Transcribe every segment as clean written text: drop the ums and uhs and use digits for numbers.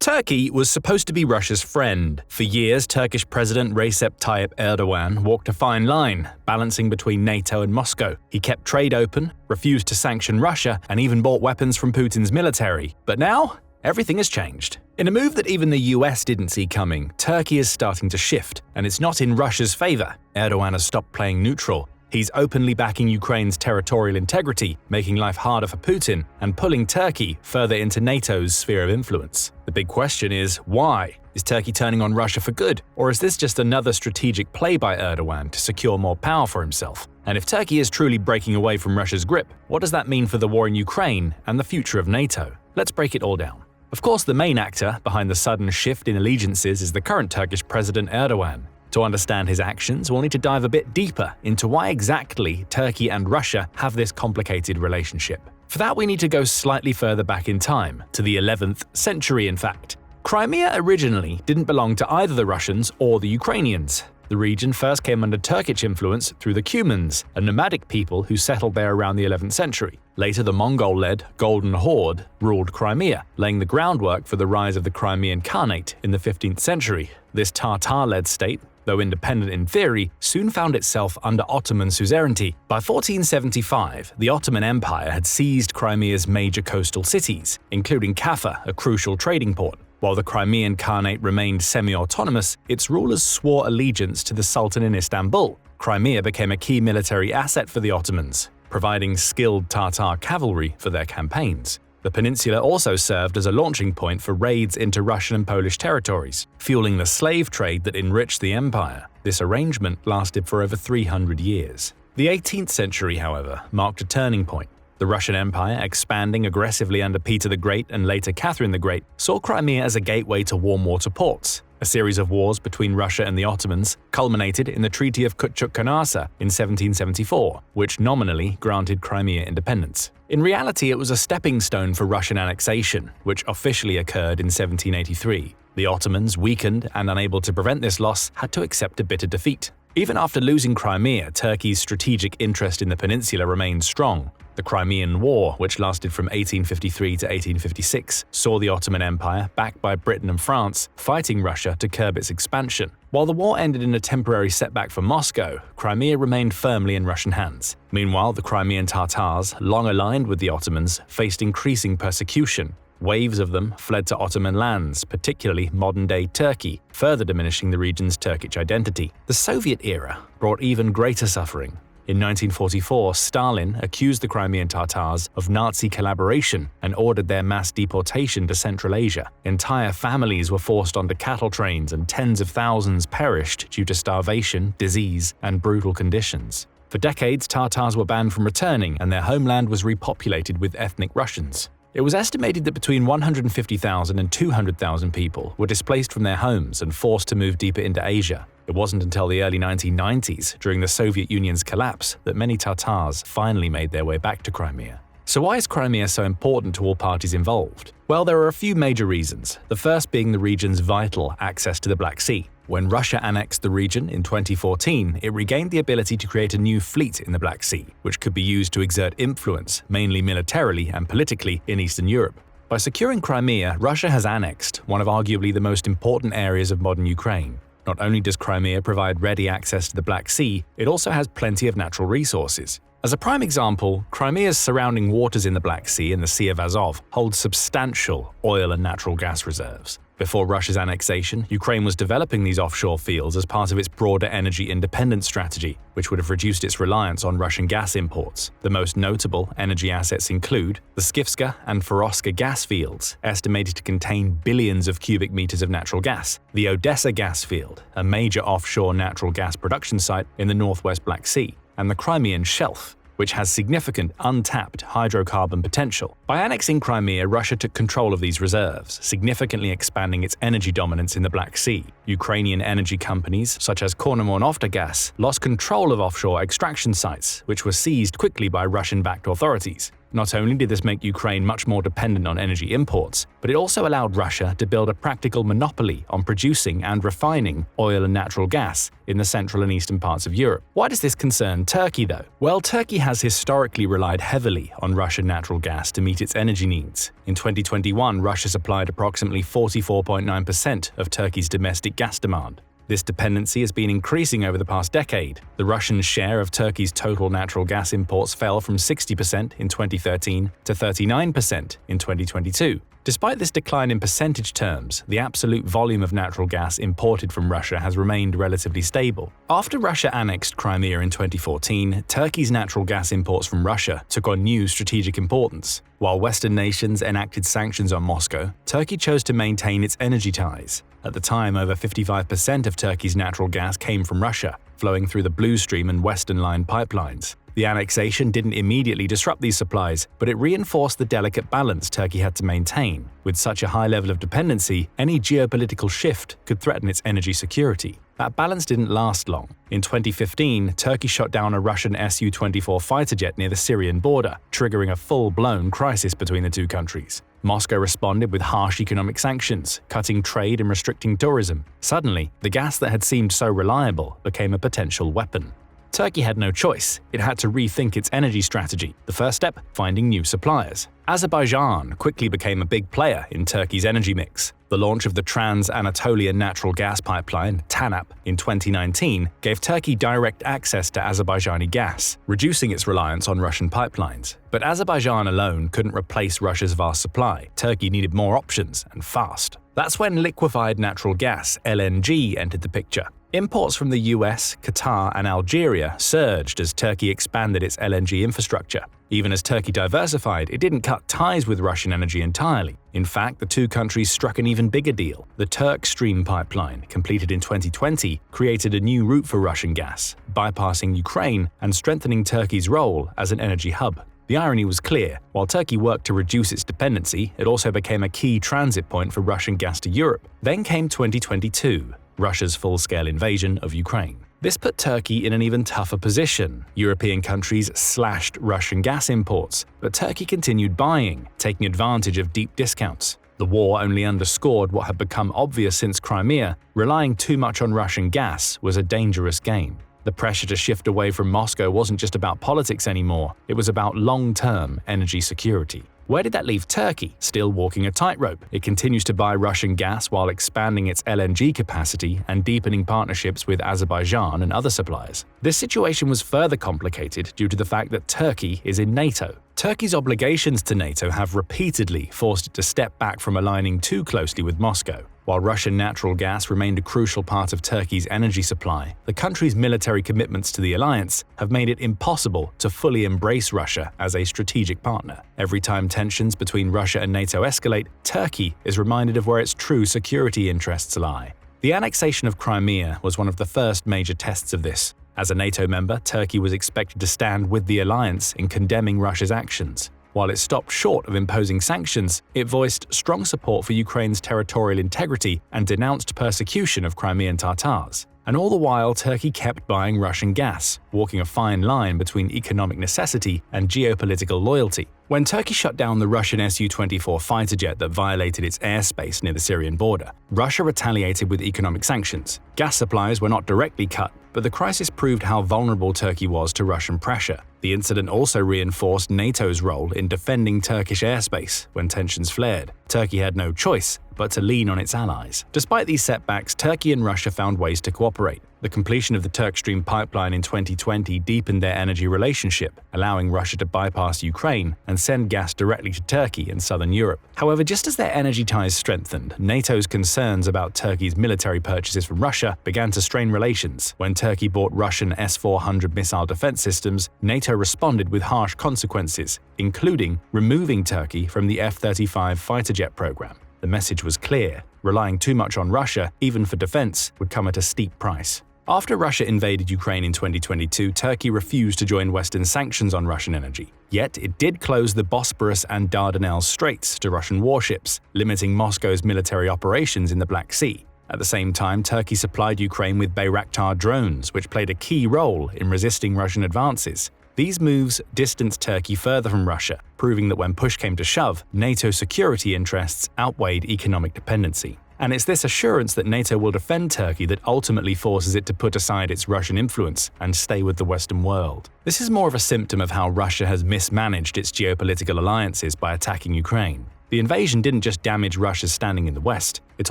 Turkey was supposed to be Russia's friend. For years, Turkish President Recep Tayyip Erdoğan walked a fine line, balancing between NATO and Moscow. He kept trade open, refused to sanction Russia, and even bought weapons from Putin's military. But now, everything has changed. In a move that even the US didn't see coming, Turkey is starting to shift, and it's not in Russia's favor. Erdoğan has stopped playing neutral. He's openly backing Ukraine's territorial integrity, making life harder for Putin, and pulling Turkey further into NATO's sphere of influence. The big question is, why? Is Turkey turning on Russia for good? Or is this just another strategic play by Erdoğan to secure more power for himself? And if Turkey is truly breaking away from Russia's grip, what does that mean for the war in Ukraine and the future of NATO? Let's break it all down. Of course, the main actor behind the sudden shift in allegiances is the current Turkish President Erdoğan. To understand his actions, we'll need to dive a bit deeper into why exactly Turkey and Russia have this complicated relationship. For that, we need to go slightly further back in time, to the 11th century in fact. Crimea originally didn't belong to either the Russians or the Ukrainians. The region first came under Turkish influence through the Cumans, a nomadic people who settled there around the 11th century. Later, the Mongol-led Golden Horde ruled Crimea, laying the groundwork for the rise of the Crimean Khanate in the 15th century. This Tatar-led state, though independent in theory, soon found itself under Ottoman suzerainty. By 1475, the Ottoman Empire had seized Crimea's major coastal cities, including Kaffa, a crucial trading port. While the Crimean Khanate remained semi-autonomous, its rulers swore allegiance to the Sultan in Istanbul. Crimea became a key military asset for the Ottomans, providing skilled Tatar cavalry for their campaigns. The peninsula also served as a launching point for raids into Russian and Polish territories, fueling the slave trade that enriched the empire. This arrangement lasted for over 300 years. The 18th century, however, marked a turning point. The Russian Empire, expanding aggressively under Peter the Great and later Catherine the Great, saw Crimea as a gateway to warm water ports. A series of wars between Russia and the Ottomans culminated in the Treaty of Küçükçenarsa in 1774, which nominally granted Crimea independence. In reality, it was a stepping stone for Russian annexation, which officially occurred in 1783. The Ottomans, weakened and unable to prevent this loss, had to accept a bitter defeat. Even after losing Crimea, Turkey's strategic interest in the peninsula remained strong. The Crimean War, which lasted from 1853 to 1856, saw the Ottoman Empire, backed by Britain and France, fighting Russia to curb its expansion. While the war ended in a temporary setback for Moscow, Crimea remained firmly in Russian hands. Meanwhile, the Crimean Tatars, long aligned with the Ottomans, faced increasing persecution. Waves of them fled to Ottoman lands, particularly modern-day Turkey, further diminishing the region's Turkish identity. The Soviet era brought even greater suffering. In 1944, Stalin accused the Crimean Tatars of Nazi collaboration and ordered their mass deportation to Central Asia. Entire families were forced onto cattle trains and tens of thousands perished due to starvation, disease, and brutal conditions. For decades, Tatars were banned from returning and their homeland was repopulated with ethnic Russians. It was estimated that between 150,000 and 200,000 people were displaced from their homes and forced to move deeper into Asia. It wasn't until the early 1990s, during the Soviet Union's collapse, that many Tatars finally made their way back to Crimea. So why is Crimea so important to all parties involved? Well, there are a few major reasons, the first being the region's vital access to the Black Sea. When Russia annexed the region in 2014, it regained the ability to create a new fleet in the Black Sea, which could be used to exert influence, mainly militarily and politically, in Eastern Europe. By securing Crimea, Russia has annexed one of arguably the most important areas of modern Ukraine. Not only does Crimea provide ready access to the Black Sea, it also has plenty of natural resources. As a prime example, Crimea's surrounding waters in the Black Sea and the Sea of Azov hold substantial oil and natural gas reserves. Before Russia's annexation, Ukraine was developing these offshore fields as part of its broader energy independence strategy, which would have reduced its reliance on Russian gas imports. The most notable energy assets include the Skifska and Feroska gas fields, estimated to contain billions of cubic meters of natural gas, the Odessa gas field, a major offshore natural gas production site in the northwest Black Sea, and the Crimean Shelf, which has significant untapped hydrocarbon potential. By annexing Crimea, Russia took control of these reserves, significantly expanding its energy dominance in the Black Sea. Ukrainian energy companies, such as Naftogaz, lost control of offshore extraction sites, which were seized quickly by Russian-backed authorities. Not only did this make Ukraine much more dependent on energy imports, but it also allowed Russia to build a practical monopoly on producing and refining oil and natural gas in the central and eastern parts of Europe. Why does this concern Turkey, though? Well, Turkey has historically relied heavily on Russian natural gas to meet its energy needs. In 2021, Russia supplied approximately 44.9% of Turkey's domestic gas demand. This dependency has been increasing over the past decade. The Russian share of Turkey's total natural gas imports fell from 60% in 2013 to 39% in 2022. Despite this decline in percentage terms, the absolute volume of natural gas imported from Russia has remained relatively stable. After Russia annexed Crimea in 2014, Turkey's natural gas imports from Russia took on new strategic importance. While Western nations enacted sanctions on Moscow, Turkey chose to maintain its energy ties. At the time, over 55% of Turkey's natural gas came from Russia, flowing through the Blue Stream and Western Line pipelines. The annexation didn't immediately disrupt these supplies, but it reinforced the delicate balance Turkey had to maintain. With such a high level of dependency, any geopolitical shift could threaten its energy security. That balance didn't last long. In 2015, Turkey shot down a Russian Su-24 fighter jet near the Syrian border, triggering a full-blown crisis between the two countries. Moscow responded with harsh economic sanctions, cutting trade and restricting tourism. Suddenly, the gas that had seemed so reliable became a potential weapon. Turkey had no choice. It had to rethink its energy strategy. The first step, finding new suppliers. Azerbaijan quickly became a big player in Turkey's energy mix. The launch of the Trans-Anatolian natural gas pipeline, TANAP, in 2019 gave Turkey direct access to Azerbaijani gas, reducing its reliance on Russian pipelines. But Azerbaijan alone couldn't replace Russia's vast supply. Turkey needed more options, and fast. That's when liquefied natural gas, LNG, entered the picture. Imports from the US, Qatar, and Algeria surged as Turkey expanded its LNG infrastructure. Even as Turkey diversified, it didn't cut ties with Russian energy entirely. In fact, the two countries struck an even bigger deal. The Turk Stream pipeline, completed in 2020, created a new route for Russian gas, bypassing Ukraine and strengthening Turkey's role as an energy hub. The irony was clear. While Turkey worked to reduce its dependency, it also became a key transit point for Russian gas to Europe. Then came 2022. Russia's full-scale invasion of Ukraine. This put Turkey in an even tougher position. European countries slashed Russian gas imports, but Turkey continued buying, taking advantage of deep discounts. The war only underscored what had become obvious since Crimea: relying too much on Russian gas was a dangerous game. The pressure to shift away from Moscow wasn't just about politics anymore, it was about long-term energy security. Where did that leave Turkey? Still walking a tightrope. It continues to buy Russian gas while expanding its LNG capacity and deepening partnerships with Azerbaijan and other suppliers. This situation was further complicated due to the fact that Turkey is in NATO. Turkey's obligations to NATO have repeatedly forced it to step back from aligning too closely with Moscow. While Russian natural gas remained a crucial part of Turkey's energy supply, the country's military commitments to the alliance have made it impossible to fully embrace Russia as a strategic partner. Every time tensions between Russia and NATO escalate, Turkey is reminded of where its true security interests lie. The annexation of Crimea was one of the first major tests of this. As a NATO member, Turkey was expected to stand with the alliance in condemning Russia's actions. While it stopped short of imposing sanctions, it voiced strong support for Ukraine's territorial integrity and denounced persecution of Crimean Tatars. And all the while, Turkey kept buying Russian gas, walking a fine line between economic necessity and geopolitical loyalty. When Turkey shut down the Russian Su-24 fighter jet that violated its airspace near the Syrian border, Russia retaliated with economic sanctions. Gas supplies were not directly cut, but the crisis proved how vulnerable Turkey was to Russian pressure. The incident also reinforced NATO's role in defending Turkish airspace when tensions flared. Turkey had no choice but to lean on its allies. Despite these setbacks, Turkey and Russia found ways to cooperate. The completion of the Turk Stream pipeline in 2020 deepened their energy relationship, allowing Russia to bypass Ukraine and send gas directly to Turkey in southern Europe. However, just as their energy ties strengthened, NATO's concerns about Turkey's military purchases from Russia began to strain relations. When Turkey bought Russian S-400 missile defense systems, NATO responded with harsh consequences, including removing Turkey from the F-35 fighter jet program. The message was clear: relying too much on Russia, even for defense, would come at a steep price. After Russia invaded Ukraine in 2022, Turkey refused to join Western sanctions on Russian energy. Yet it did close the Bosporus and Dardanelles Straits to Russian warships, limiting Moscow's military operations in the Black Sea. At the same time, Turkey supplied Ukraine with Bayraktar drones, which played a key role in resisting Russian advances. These moves distanced Turkey further from Russia, proving that when push came to shove, NATO's security interests outweighed economic dependency. And it's this assurance that NATO will defend Turkey that ultimately forces it to put aside its Russian influence and stay with the Western world. This is more of a symptom of how Russia has mismanaged its geopolitical alliances by attacking Ukraine. The invasion didn't just damage Russia's standing in the West, it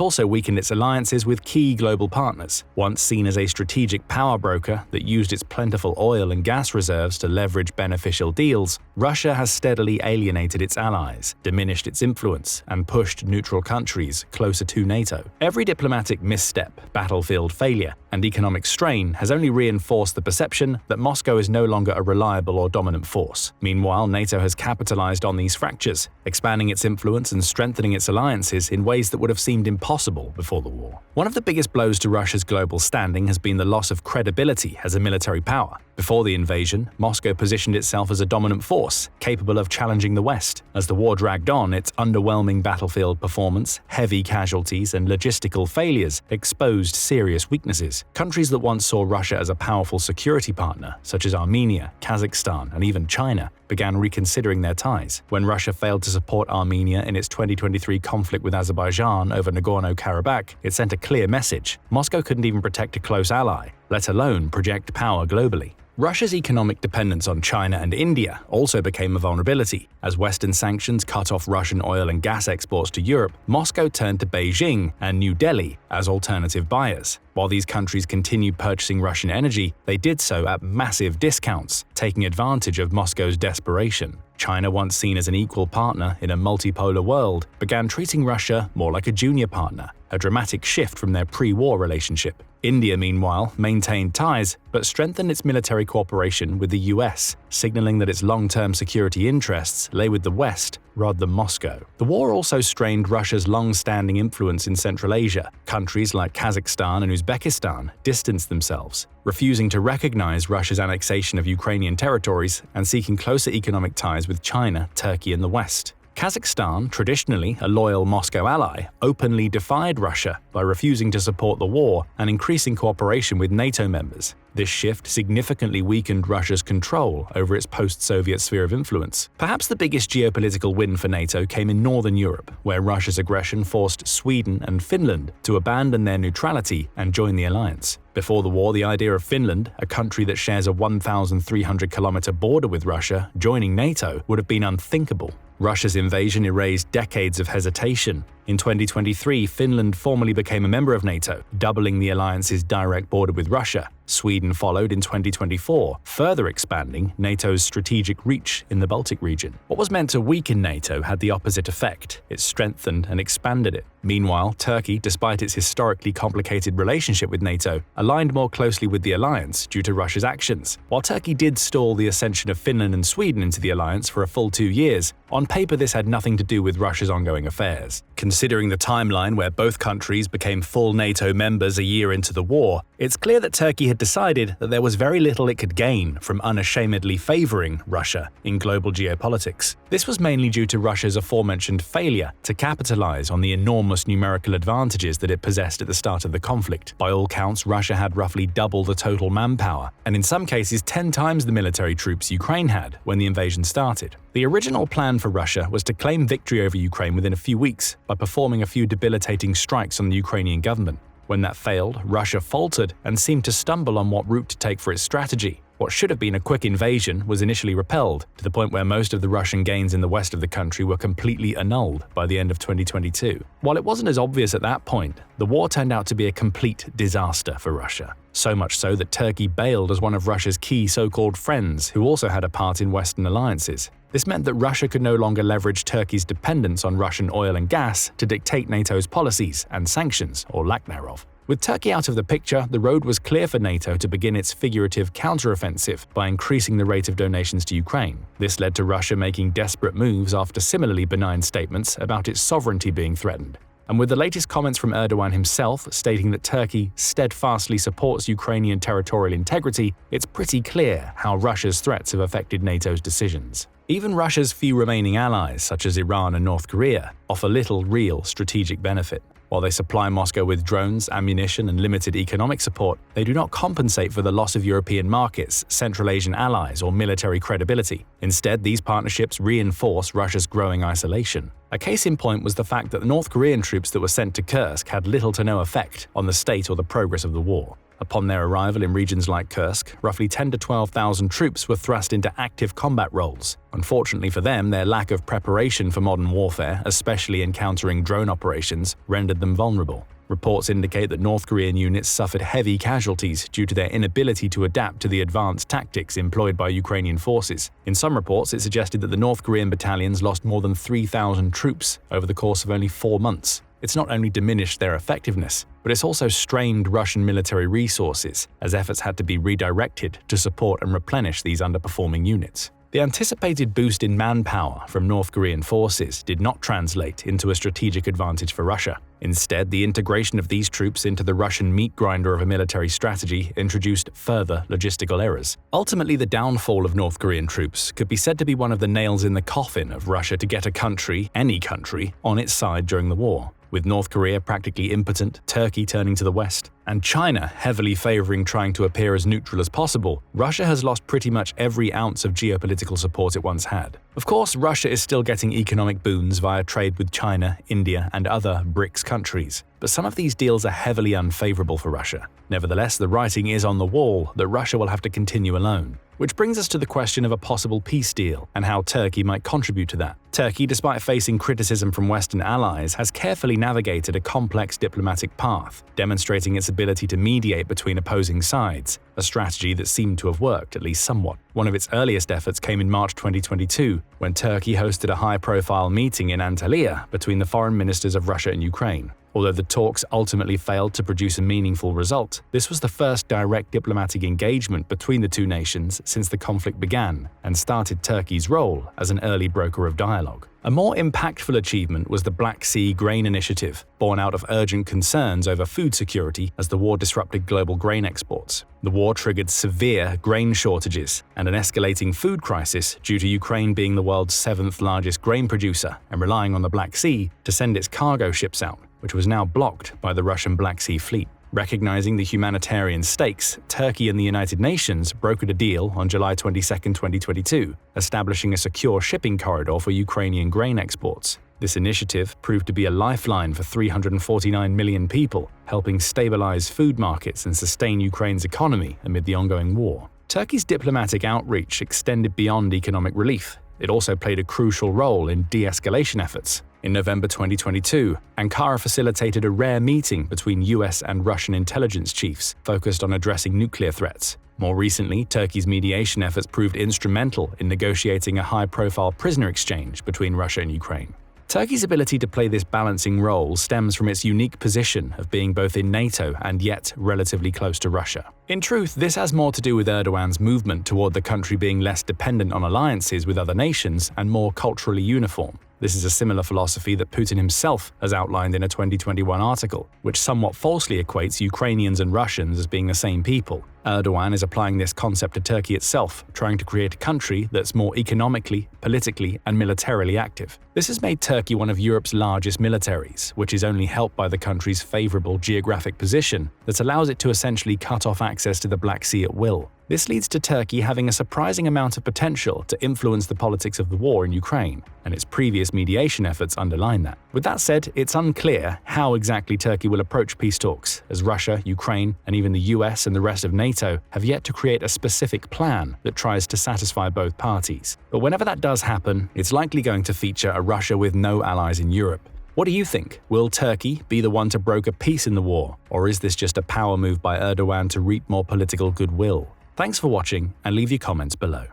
also weakened its alliances with key global partners. Once seen as a strategic power broker that used its plentiful oil and gas reserves to leverage beneficial deals, Russia has steadily alienated its allies, diminished its influence, and pushed neutral countries closer to NATO. Every diplomatic misstep, battlefield failure, and economic strain has only reinforced the perception that Moscow is no longer a reliable or dominant force. Meanwhile, NATO has capitalized on these fractures, expanding its influence and strengthening its alliances in ways that would have seemed impossible before the war. One of the biggest blows to Russia's global standing has been the loss of credibility as a military power. Before the invasion, Moscow positioned itself as a dominant force, capable of challenging the West. As the war dragged on, its underwhelming battlefield performance, heavy casualties, and logistical failures exposed serious weaknesses. Countries that once saw Russia as a powerful security partner, such as Armenia, Kazakhstan, and even China, began reconsidering their ties. When Russia failed to support Armenia in its 2023 conflict with Azerbaijan over Nagorno-Karabakh, it sent a clear message: Moscow couldn't even protect a close ally, let alone project power globally. Russia's economic dependence on China and India also became a vulnerability. As Western sanctions cut off Russian oil and gas exports to Europe, Moscow turned to Beijing and New Delhi as alternative buyers. While these countries continued purchasing Russian energy, they did so at massive discounts, taking advantage of Moscow's desperation. China, once seen as an equal partner in a multipolar world, began treating Russia more like a junior partner, a dramatic shift from their pre-war relationship. India, meanwhile, maintained ties but strengthened its military cooperation with the US, signaling that its long-term security interests lay with the West rather than Moscow. The war also strained Russia's long-standing influence in Central Asia. Countries like Kazakhstan and Uzbekistan distanced themselves, refusing to recognize Russia's annexation of Ukrainian territories and seeking closer economic ties with China, Turkey, and the West. Kazakhstan, traditionally a loyal Moscow ally, openly defied Russia by refusing to support the war and increasing cooperation with NATO members. This shift significantly weakened Russia's control over its post-Soviet sphere of influence. Perhaps the biggest geopolitical win for NATO came in Northern Europe, where Russia's aggression forced Sweden and Finland to abandon their neutrality and join the alliance. Before the war, the idea of Finland, a country that shares a 1,300-kilometer border with Russia, joining NATO would have been unthinkable. Russia's invasion erased decades of hesitation. In 2023, Finland formally became a member of NATO, doubling the alliance's direct border with Russia. Sweden followed in 2024, further expanding NATO's strategic reach in the Baltic region. What was meant to weaken NATO had the opposite effect. It strengthened and expanded it. Meanwhile, Turkey, despite its historically complicated relationship with NATO, aligned more closely with the alliance due to Russia's actions. While Turkey did stall the ascension of Finland and Sweden into the alliance for a full 2 years, on paper this had nothing to do with Russia's ongoing affairs. Considering the timeline where both countries became full NATO members a year into the war, it's clear that Turkey had decided that there was very little it could gain from unashamedly favoring Russia in global geopolitics. This was mainly due to Russia's aforementioned failure to capitalize on the enormous numerical advantages that it possessed at the start of the conflict. By all counts, Russia had roughly double the total manpower, and in some cases 10 times the military troops Ukraine had when the invasion started. The original plan for Russia was to claim victory over Ukraine within a few weeks by performing a few debilitating strikes on the Ukrainian government. When that failed, Russia faltered and seemed to stumble on what route to take for its strategy. What should have been a quick invasion was initially repelled, to the point where most of the Russian gains in the west of the country were completely annulled by the end of 2022. While it wasn't as obvious at that point, the war turned out to be a complete disaster for Russia. So much so that Turkey bailed as one of Russia's key so-called friends who also had a part in Western alliances. This meant that Russia could no longer leverage Turkey's dependence on Russian oil and gas to dictate NATO's policies and sanctions, or lack thereof. With Turkey out of the picture, the road was clear for NATO to begin its figurative counteroffensive by increasing the rate of donations to Ukraine. This led to Russia making desperate moves after similarly benign statements about its sovereignty being threatened. And with the latest comments from Erdoğan himself stating that Turkey steadfastly supports Ukrainian territorial integrity, it's pretty clear how Russia's threats have affected NATO's decisions. Even Russia's few remaining allies, such as Iran and North Korea, offer little real strategic benefit. While they supply Moscow with drones, ammunition, and limited economic support, they do not compensate for the loss of European markets, Central Asian allies, or military credibility. Instead, these partnerships reinforce Russia's growing isolation. A case in point was the fact that the North Korean troops that were sent to Kursk had little to no effect on the state or the progress of the war. Upon their arrival in regions like Kursk, roughly 10,000 to 12,000 troops were thrust into active combat roles. Unfortunately for them, their lack of preparation for modern warfare, especially encountering drone operations, rendered them vulnerable. Reports indicate that North Korean units suffered heavy casualties due to their inability to adapt to the advanced tactics employed by Ukrainian forces. In some reports, it suggested that the North Korean battalions lost more than 3,000 troops over the course of only 4 months. It's not only diminished their effectiveness, but it's also strained Russian military resources, as efforts had to be redirected to support and replenish these underperforming units. The anticipated boost in manpower from North Korean forces did not translate into a strategic advantage for Russia. Instead, the integration of these troops into the Russian meat grinder of a military strategy introduced further logistical errors. Ultimately, the downfall of North Korean troops could be said to be one of the nails in the coffin of Russia to get a country, any country, on its side during the war. With North Korea practically impotent, Turkey turning to the west, and China heavily favoring trying to appear as neutral as possible, Russia has lost pretty much every ounce of geopolitical support it once had. Of course, Russia is still getting economic boons via trade with China, India, and other BRICS countries, but some of these deals are heavily unfavorable for Russia. Nevertheless, the writing is on the wall that Russia will have to continue alone. Which brings us to the question of a possible peace deal and how Turkey might contribute to that. Turkey, despite facing criticism from Western allies, has carefully navigated a complex diplomatic path, demonstrating its ability to mediate between opposing sides, a strategy that seemed to have worked at least somewhat. One of its earliest efforts came in March 2022, when Turkey hosted a high-profile meeting in Antalya between the foreign ministers of Russia and Ukraine. Although the talks ultimately failed to produce a meaningful result, this was the first direct diplomatic engagement between the two nations since the conflict began and started Turkey's role as an early broker of dialogue. A more impactful achievement was the Black Sea Grain Initiative, born out of urgent concerns over food security as the war disrupted global grain exports. The war triggered severe grain shortages and an escalating food crisis due to Ukraine being the world's 7th largest grain producer and relying on the Black Sea to send its cargo ships out, which was now blocked by the Russian Black Sea Fleet. Recognizing the humanitarian stakes, Turkey and the United Nations brokered a deal on July 22, 2022, establishing a secure shipping corridor for Ukrainian grain exports. This initiative proved to be a lifeline for 349 million people, helping stabilize food markets and sustain Ukraine's economy amid the ongoing war. Turkey's diplomatic outreach extended beyond economic relief. It also played a crucial role in de-escalation efforts. In November 2022, Ankara facilitated a rare meeting between US and Russian intelligence chiefs focused on addressing nuclear threats. More recently, Turkey's mediation efforts proved instrumental in negotiating a high-profile prisoner exchange between Russia and Ukraine. Turkey's ability to play this balancing role stems from its unique position of being both in NATO and yet relatively close to Russia. In truth, this has more to do with Erdoğan's movement toward the country being less dependent on alliances with other nations and more culturally uniform. This is a similar philosophy that Putin himself has outlined in a 2021 article, which somewhat falsely equates Ukrainians and Russians as being the same people. Erdoğan is applying this concept to Turkey itself, trying to create a country that's more economically, politically, and militarily active. This has made Turkey one of Europe's largest militaries, which is only helped by the country's favorable geographic position that allows it to essentially cut off access to the Black Sea at will. This leads to Turkey having a surprising amount of potential to influence the politics of the war in Ukraine, and its previous mediation efforts underline that. With that said, it's unclear how exactly Turkey will approach peace talks, as Russia, Ukraine, and even the US and the rest of NATO have yet to create a specific plan that tries to satisfy both parties. But whenever that does happen, it's likely going to feature a Russia with no allies in Europe. What do you think? Will Turkey be the one to broker peace in the war, or is this just a power move by Erdoğan to reap more political goodwill? Thanks for watching, and leave your comments below.